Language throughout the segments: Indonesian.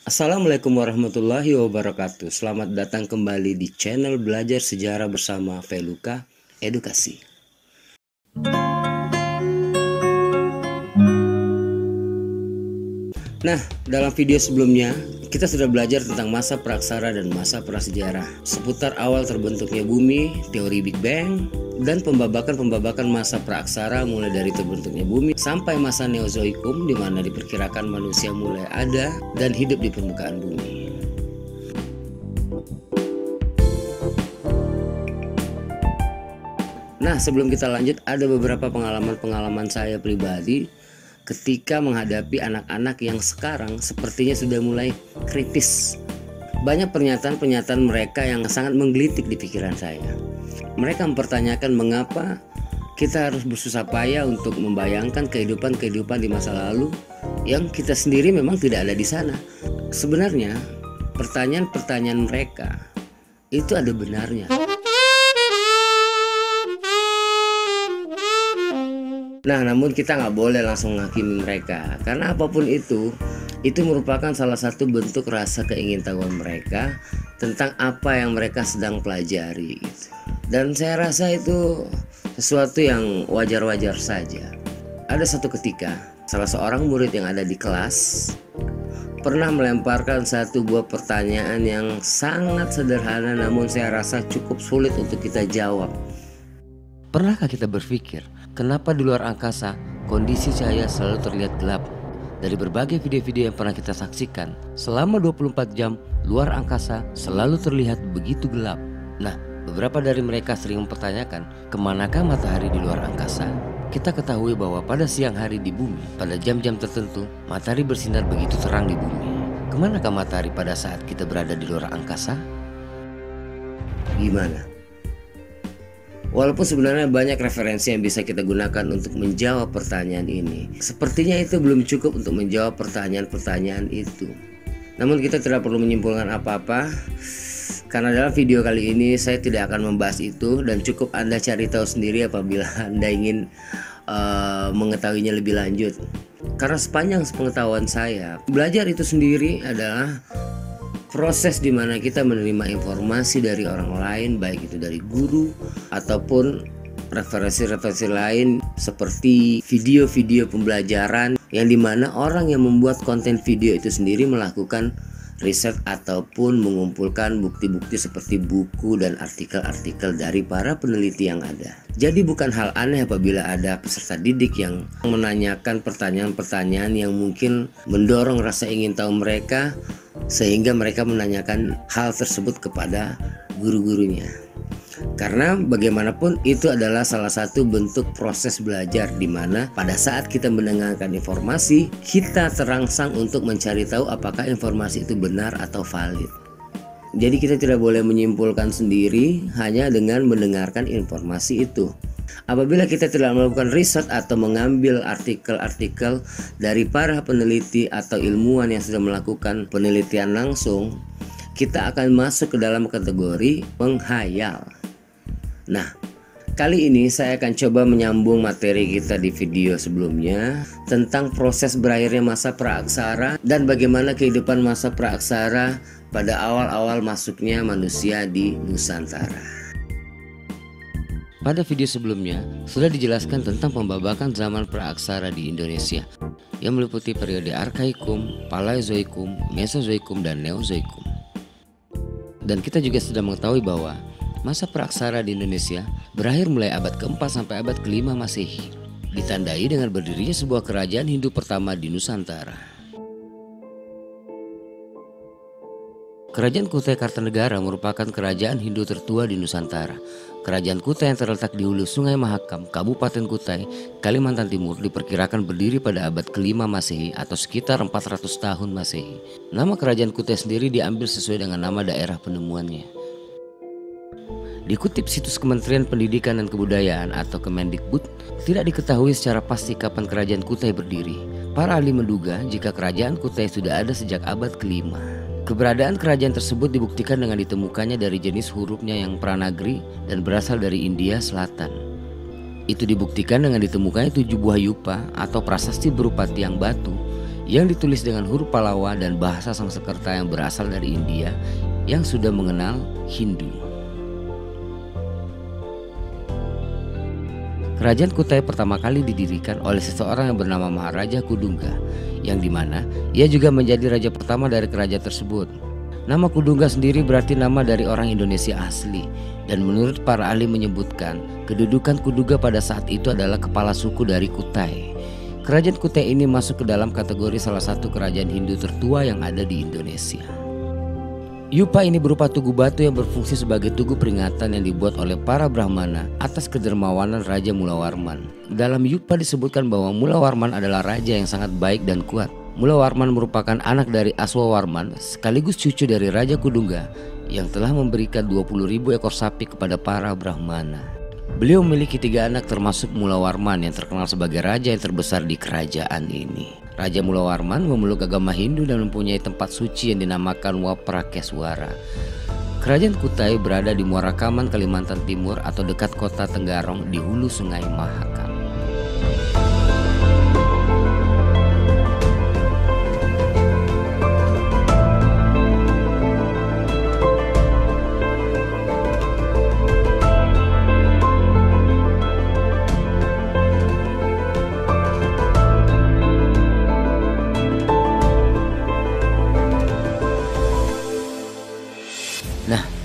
Assalamualaikum warahmatullahi wabarakatuh. Selamat datang kembali di channel Belajar Sejarah bersama Veluka Edukasi. Nah, dalam video sebelumnya kita sudah belajar tentang masa praksara dan masa prasejarah, seputar awal terbentuknya bumi, teori Big Bang, dan pembabakan masa praksara mulai dari terbentuknya bumi sampai masa Neozoikum di mana diperkirakan manusia mulai ada dan hidup di permukaan bumi. Nah, sebelum kita lanjut, ada beberapa pengalaman saya pribadi ketika menghadapi anak-anak yang sekarang sepertinya sudah mulai kritis. Banyak pernyataan-pernyataan mereka yang sangat menggelitik di pikiran saya. Mereka mempertanyakan mengapa kita harus bersusah payah untuk membayangkan kehidupan di masa lalu yang kita sendiri memang tidak ada di sana. Sebenarnya pertanyaan-pertanyaan mereka itu ada benarnya. Nah, namun kita nggak boleh langsung menghakimi mereka, karena apapun itu merupakan salah satu bentuk rasa keingintahuan mereka tentang apa yang mereka sedang pelajari gitu. Dan saya rasa itu sesuatu yang wajar-wajar saja. Ada satu ketika salah seorang murid yang ada di kelas pernah melemparkan satu buah pertanyaan yang sangat sederhana, namun saya rasa cukup sulit untuk kita jawab. Pernahkah kita berpikir, kenapa di luar angkasa kondisi cahaya selalu terlihat gelap? Dari berbagai video-video yang pernah kita saksikan, selama 24 jam luar angkasa selalu terlihat begitu gelap. Nah, beberapa dari mereka sering mempertanyakan, kemanakah matahari di luar angkasa? Kita ketahui bahwa pada siang hari di bumi, pada jam-jam tertentu, matahari bersinar begitu terang di bumi. Kemanakah matahari pada saat kita berada di luar angkasa? Gimana? Walaupun sebenarnya banyak referensi yang bisa kita gunakan untuk menjawab pertanyaan ini, sepertinya itu belum cukup untuk menjawab pertanyaan-pertanyaan itu. Namun kita tidak perlu menyimpulkan apa-apa, karena dalam video kali ini saya tidak akan membahas itu, dan cukup Anda cari tahu sendiri apabila Anda ingin mengetahuinya lebih lanjut. Karena sepanjang sepengetahuan saya, belajar itu sendiri adalah proses di mana kita menerima informasi dari orang lain, baik itu dari guru ataupun referensi-referensi lain seperti video-video pembelajaran, yang dimana orang yang membuat konten video itu sendiri melakukan riset ataupun mengumpulkan bukti-bukti seperti buku dan artikel-artikel dari para peneliti yang ada. Jadi bukan hal aneh apabila ada peserta didik yang menanyakan pertanyaan-pertanyaan yang mungkin mendorong rasa ingin tahu mereka, sehingga mereka menanyakan hal tersebut kepada guru-gurunya. Karena bagaimanapun itu adalah salah satu bentuk proses belajar, di mana pada saat kita mendengarkan informasi, kita terangsang untuk mencari tahu apakah informasi itu benar atau valid. Jadi kita tidak boleh menyimpulkan sendiri hanya dengan mendengarkan informasi itu. Apabila kita tidak melakukan riset atau mengambil artikel-artikel dari para peneliti atau ilmuwan yang sudah melakukan penelitian langsung, kita akan masuk ke dalam kategori menghayal. Nah, kali ini saya akan coba menyambung materi kita di video sebelumnya tentang proses berakhirnya masa praaksara dan bagaimana kehidupan masa praaksara pada awal-awal masuknya manusia di Nusantara. Pada video sebelumnya sudah dijelaskan tentang pembabakan zaman praaksara di Indonesia yang meliputi periode Arkaikum, Paleozoikum, Mesozoikum, dan Neozoikum. Dan kita juga sudah mengetahui bahwa masa praaksara di Indonesia berakhir mulai abad ke-4 sampai abad ke-5 Masehi, ditandai dengan berdirinya sebuah kerajaan Hindu pertama di Nusantara. Kerajaan Kutai Kartanegara merupakan kerajaan Hindu tertua di Nusantara. Kerajaan Kutai yang terletak di hulu Sungai Mahakam, Kabupaten Kutai, Kalimantan Timur, diperkirakan berdiri pada abad ke-5 Masehi atau sekitar 400 tahun Masehi. Nama kerajaan Kutai sendiri diambil sesuai dengan nama daerah penemuannya. Dikutip situs Kementerian Pendidikan dan Kebudayaan atau Kemendikbud, tidak diketahui secara pasti kapan kerajaan Kutai berdiri. Para ahli menduga jika kerajaan Kutai sudah ada sejak abad ke-5. Keberadaan kerajaan tersebut dibuktikan dengan ditemukannya dari jenis hurufnya yang Pranagri dan berasal dari India Selatan. Itu dibuktikan dengan ditemukannya 7 buah yupa atau prasasti berupa tiang batu yang ditulis dengan huruf Pallava dan bahasa Sanskerta yang berasal dari India yang sudah mengenal Hindu. Kerajaan Kutai pertama kali didirikan oleh seseorang yang bernama Maharaja Kudungga, yang dimana ia juga menjadi raja pertama dari kerajaan tersebut. Nama Kudungga sendiri berarti nama dari orang Indonesia asli, dan menurut para ahli menyebutkan kedudukan Kudungga pada saat itu adalah kepala suku dari Kutai. Kerajaan Kutai ini masuk ke dalam kategori salah satu kerajaan Hindu tertua yang ada di Indonesia. Yupa ini berupa tugu batu yang berfungsi sebagai tugu peringatan yang dibuat oleh para Brahmana atas kedermawanan Raja Mulawarman. Dalam Yupa disebutkan bahwa Mulawarman adalah raja yang sangat baik dan kuat. Mulawarman merupakan anak dari Aswawarman sekaligus cucu dari Raja Kudungga yang telah memberikan 20.000 ekor sapi kepada para Brahmana. Beliau memiliki 3 anak termasuk Mulawarman yang terkenal sebagai raja yang terbesar di kerajaan ini. Raja Mulawarman memeluk agama Hindu dan mempunyai tempat suci yang dinamakan Waprakeswara. Kerajaan Kutai berada di Muara Kaman, Kalimantan Timur atau dekat kota Tenggarong di hulu Sungai Mahakam.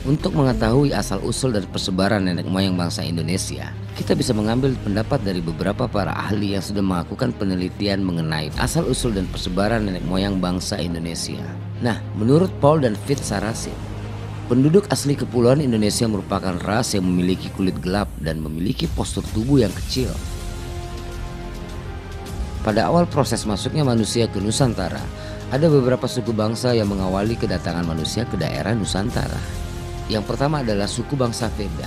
Untuk mengetahui asal-usul dan persebaran nenek moyang bangsa Indonesia, kita bisa mengambil pendapat dari beberapa para ahli yang sudah melakukan penelitian mengenai asal-usul dan persebaran nenek moyang bangsa Indonesia. Nah, menurut Paul dan Fitz Sarasin, penduduk asli kepulauan Indonesia merupakan ras yang memiliki kulit gelap dan memiliki postur tubuh yang kecil. Pada awal proses masuknya manusia ke Nusantara, ada beberapa suku bangsa yang mengawali kedatangan manusia ke daerah Nusantara. Yang pertama adalah suku bangsa Veda.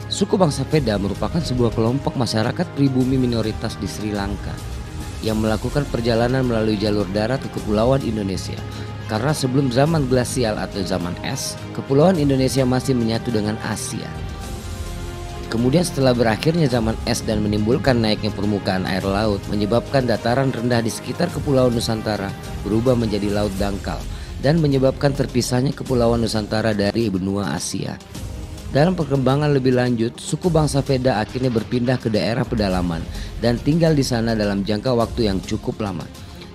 Suku bangsa Veda merupakan sebuah kelompok masyarakat pribumi minoritas di Sri Lanka yang melakukan perjalanan melalui jalur darat ke kepulauan Indonesia. Karena sebelum zaman glasial atau zaman es, kepulauan Indonesia masih menyatu dengan Asia. Kemudian setelah berakhirnya zaman es dan menimbulkan naiknya permukaan air laut, menyebabkan dataran rendah di sekitar kepulauan Nusantara berubah menjadi laut dangkal dan menyebabkan terpisahnya kepulauan Nusantara dari benua Asia. Dalam perkembangan lebih lanjut, suku bangsa Veda akhirnya berpindah ke daerah pedalaman dan tinggal di sana dalam jangka waktu yang cukup lama.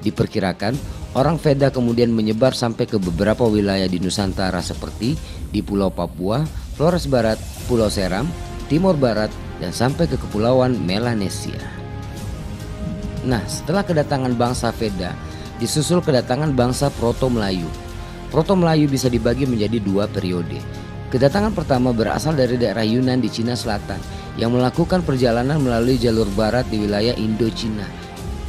Diperkirakan, orang Veda kemudian menyebar sampai ke beberapa wilayah di Nusantara seperti di Pulau Papua, Flores Barat, Pulau Seram, Timur Barat, dan sampai ke Kepulauan Melanesia. Nah, setelah kedatangan bangsa Veda, disusul kedatangan bangsa Proto-Melayu. Proto-Melayu bisa dibagi menjadi 2 periode. Kedatangan pertama berasal dari daerah Yunan di Cina Selatan yang melakukan perjalanan melalui jalur barat di wilayah Indochina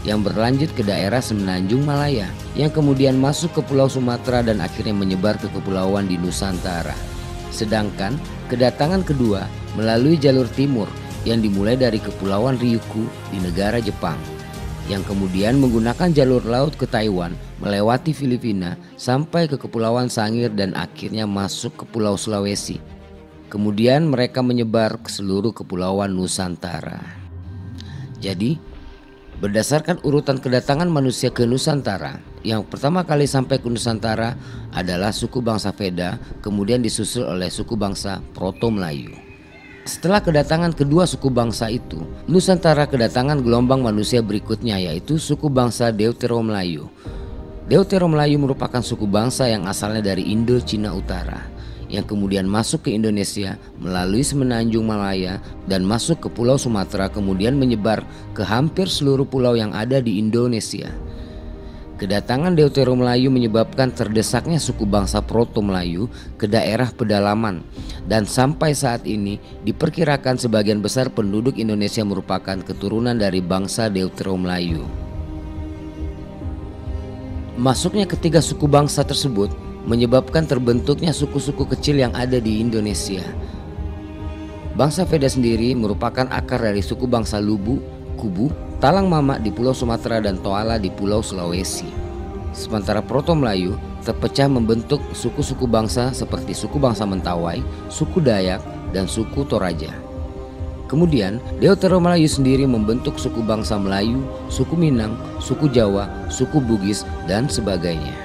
yang berlanjut ke daerah Semenanjung Malaya yang kemudian masuk ke Pulau Sumatera dan akhirnya menyebar ke kepulauan di Nusantara. Sedangkan kedatangan kedua melalui jalur timur yang dimulai dari Kepulauan Ryukyu di negara Jepang, yang kemudian menggunakan jalur laut ke Taiwan, melewati Filipina, sampai ke Kepulauan Sangir dan akhirnya masuk ke Pulau Sulawesi. Kemudian mereka menyebar ke seluruh kepulauan Nusantara. Jadi, berdasarkan urutan kedatangan manusia ke Nusantara, yang pertama kali sampai ke Nusantara adalah suku bangsa Veda, kemudian disusul oleh suku bangsa Proto-Melayu. Setelah kedatangan kedua suku bangsa itu, Nusantara kedatangan gelombang manusia berikutnya yaitu suku bangsa Deutero-Melayu. Deutero-Melayu merupakan suku bangsa yang asalnya dari Indo-Cina Utara, yang kemudian masuk ke Indonesia melalui Semenanjung Malaya dan masuk ke Pulau Sumatera, kemudian menyebar ke hampir seluruh pulau yang ada di Indonesia. Kedatangan Deutero-Melayu menyebabkan terdesaknya suku bangsa Proto-Melayu ke daerah pedalaman, dan sampai saat ini diperkirakan sebagian besar penduduk Indonesia merupakan keturunan dari bangsa Deutero-Melayu. Masuknya ketiga suku bangsa tersebut menyebabkan terbentuknya suku-suku kecil yang ada di Indonesia. Bangsa Veda sendiri merupakan akar dari suku bangsa Lubu, Kubu, Talang Mama di Pulau Sumatera dan Toala di Pulau Sulawesi. Sementara Proto-Melayu terpecah membentuk suku-suku bangsa seperti suku bangsa Mentawai, suku Dayak, dan suku Toraja. Kemudian, Deutero Melayu sendiri membentuk suku bangsa Melayu, suku Minang, suku Jawa, suku Bugis, dan sebagainya.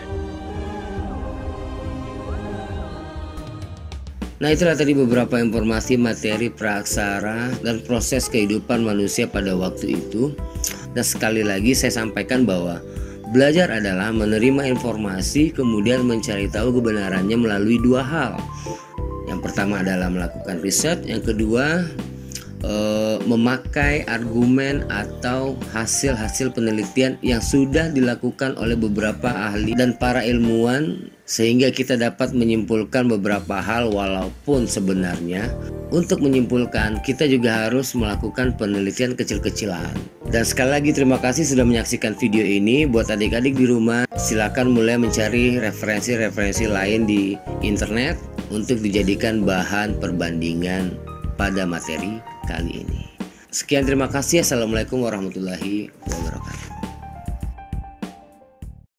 Nah, itulah tadi beberapa informasi materi praaksara dan proses kehidupan manusia pada waktu itu. Dan sekali lagi saya sampaikan bahwa belajar adalah menerima informasi kemudian mencari tahu kebenarannya melalui dua hal. Yang pertama adalah melakukan riset, yang kedua memakai argumen atau hasil-hasil penelitian yang sudah dilakukan oleh beberapa ahli dan para ilmuwan, sehingga kita dapat menyimpulkan beberapa hal, walaupun sebenarnya untuk menyimpulkan kita juga harus melakukan penelitian kecil-kecilan. Dan sekali lagi terima kasih sudah menyaksikan video ini. Buat adik-adik di rumah, silakan mulai mencari referensi-referensi lain di internet untuk dijadikan bahan perbandingan pada materi kali ini. Sekian, terima kasih. Assalamualaikum warahmatullahi wabarakatuh.